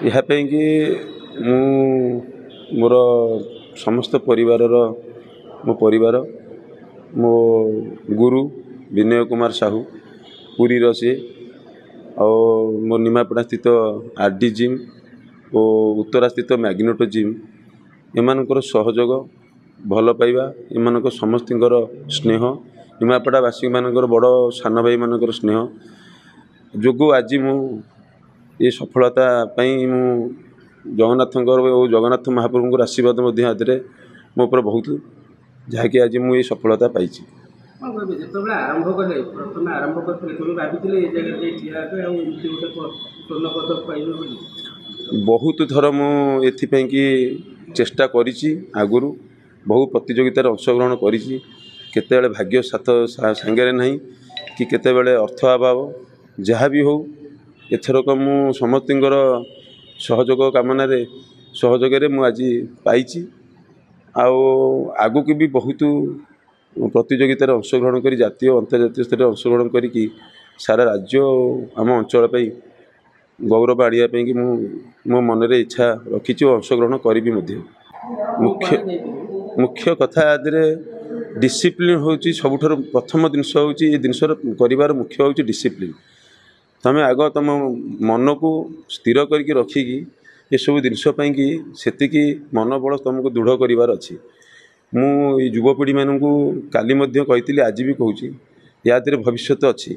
यहाँ कि मु मोर समस्त परिवार मो परिवार मो गुरु विनय कुमार साहू पुरी सी मो निमापड़ा स्थित आरडी जिम और उत्तरा स्थित मैग्नेटो जिम एमानकर सहयोग भल पाइबा एमानक समस्त स्नेह निमापड़ावासी मानकर बड़ सान भाई मानकर स्नेह जोगु आज मु ये सफलता मु जगन्नाथ जगन्नाथ महाप्रभु आशीर्वाद आदि मो पर बहुत जहाँकि आज मुझे सफलता पाई। बहुत थर मुझे चेष्टा करी आगुरी बहु प्रतियोगितार अंशग्रहण करी केते भाग्य साथ सांगे ना कि केते अर्थ अभाव जहाँ भी हो एथरक मु समस्त सहयोग कामन सहयोगे मुझे पाई आगु की भी बहुत प्रतियोगितार अंशग्रहण कर जातीय अंतर्जातीय स्तर अंशग्रहण करी सारा राज्य आम अंचल गौरव आने कि मो मन रे इच्छा रखी अंशग्रहण करी मुख्य मुख्य कथा आदि डिसिप्लिन हूँ सबुठ प्रथम जिनस हूँ ये जिनस कर मुख्य हूँ डिसिप्लिन तमें आग तुम मन को स्थिर करके रखिकी ये सब जिनसपाई से मनोबल तुमको दृढ़ करार अच्छी मु युवपीढ़ी मानू काली कही आज भी कहूँ या भविष्य अच्छी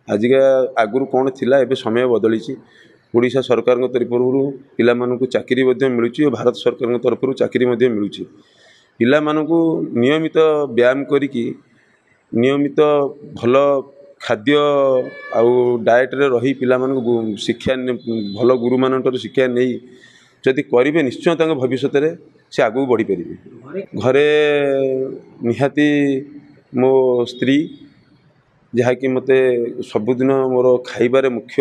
आजिका आगुरी कौन थिला एबे समय बदली ओडिशा सरकार तरफ पिला चाकरी मिलूँ भारत सरकार तरफ चाकरी मिलूँ पिला नियमित व्यायाम करिकी नियमित भल खाद्य आउ डाएट रे रही पिला शिक्षा भल गुरु मान शिक्षा नहीं जदि करेंगे निश्चय भविष्य से आगू बढ़ी पारे घरे निहाती मो स्त्री जहाँकि मत सबुदिन मोर खाइबार मुख्य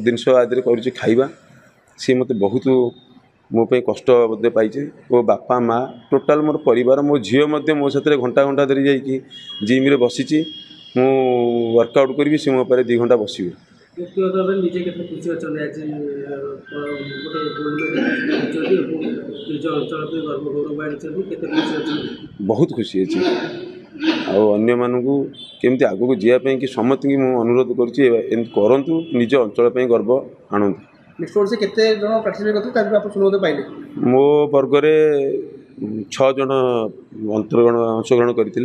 जिनस आदि कर खाइबा सी मत बहुत मोपाई कष्ट पाई मो बापा माँ टोटाल मोर परिवार मो झील मो साथ घंटा घंटा धरी जाइए जिम्रे बसी मु वर्कआउट करी सी मो पर 2 घंटा बस बहुत खुशी अच्छी अन्य मानू केमती आगू जावाई कि समस्त की मुझे अनुरोध करूँ निज अंचल गर्व आणु मो वर्ग 6 जन अंशग्रहण करते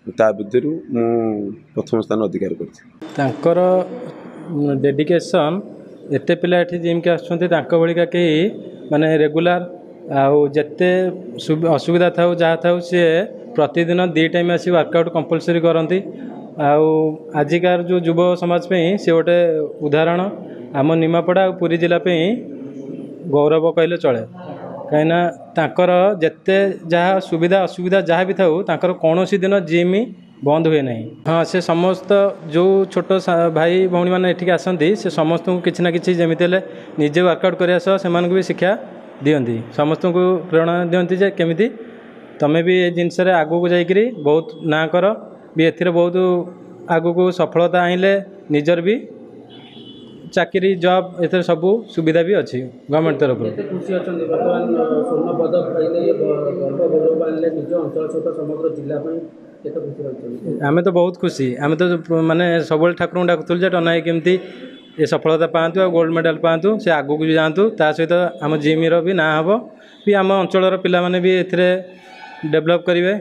भर मु प्रथम स्थान अधिकार कर डेडिकेशन एते पिला एठी जिम के आसुँच भलिका कहीं माने रेगुलर आते असुविधा था जहाँ था सी प्रतिदिन 2 टाइम आसी वर्कआउट कंपलसरी करती आजिकार जो युव समाज पे सी गोटे उदाहरण आम निमापड़ा पुरी जिला पे गौरव कहले चले कहीं जिते जहाँ सुविधा असुविधा जहाँ भी था कौन दिन जिम बंद हुए नहीं। हाँ से समस्त जो छोट भाई भौणी मैंने एठिक आसती से समस्त को किसी ना कि जमी निजे वर्कआउट करने सह से भी शिक्षा दियंती समस्त को प्रेरणा दियंती जे केमिति तमें भी ये जिनस आगू को जाकरी बहुत ना कर भी एथिरे बहुत आगू को सफलता आइले निजर भी चाकरी जॉब एथर सबू सुविधा भी अच्छी गवर्नमेंट तरफ आमे तो बहुत खुशी आमे तो माने सब ठाकुर डाकुल टनाई केमती ये सफलता पातु आ गोल्ड मेडल पातु से आगू भी जातु ता सहित आम जिम भी ना हम भी आम अंचल पिला माने भी एथिरे डेवलप करेंगे।